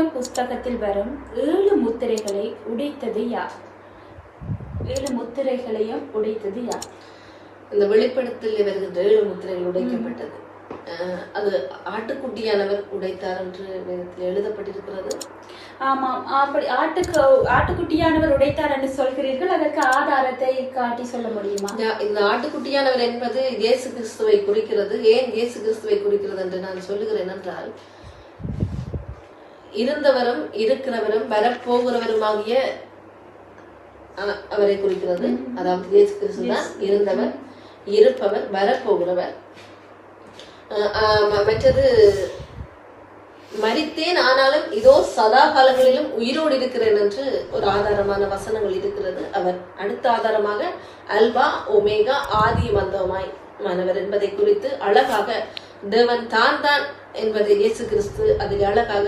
என்னும் புஸ்தகத்தில் வரும் 7 முத்திரைகளை உடைத்தது யார்? 7 முத்திரைகளையும் உடைத்தது யார்? இந்த வெளிப்படுத்தல் வருகின்ற 7 முத்திரைகள் உடைக்கப்பட்டது. அது ஆட்டுக்குட்டியானவர் உடைத்தார் என்று வேதத்தில் எழுதப்பட்டிருக்கிறது. ஆமாம், அப்படி ஆட்டுக்குட்டியானவர் உடைத்தார் என்று சொல்கிறீர்கள். அதற்கு ஆதாரத்தை காட்டி சொல்ல முடியுமா? இந்த ஆட்டுக்குட்டியானவர் என்பது இயேசு கிறிஸ்துவை குறிக்கிறது. ஏன் இயேசு கிறிஸ்துவை குறிக்கிறது என்று நான் சொல்லுகிறேன் என்றால், இருந்தவரும் இருக்கிறவரும் வரப்போகிறவருமாகிய அவரை குறிக்கிறது. அதாவது இயேசு கிறிஸ்து தான் இருந்தவர், இருப்பவர், வரப்போகிறவர். மற்றது மரித்தேன் ஆனாலும் இதோ சதா காலங்களிலும் உயிரோடு இருக்கிறேன் என்று ஒரு ஆதாரமான வசனங்கள் இருக்கிறது. அவர் அடுத்த ஆதாரமாக அல்பா ஒமேகா ஆதி மந்தமாய் மாணவர் என்பதை குறித்து அழகாக தேவன் தான் என்பதை இயேசு கிறிஸ்து அதில் அழகாக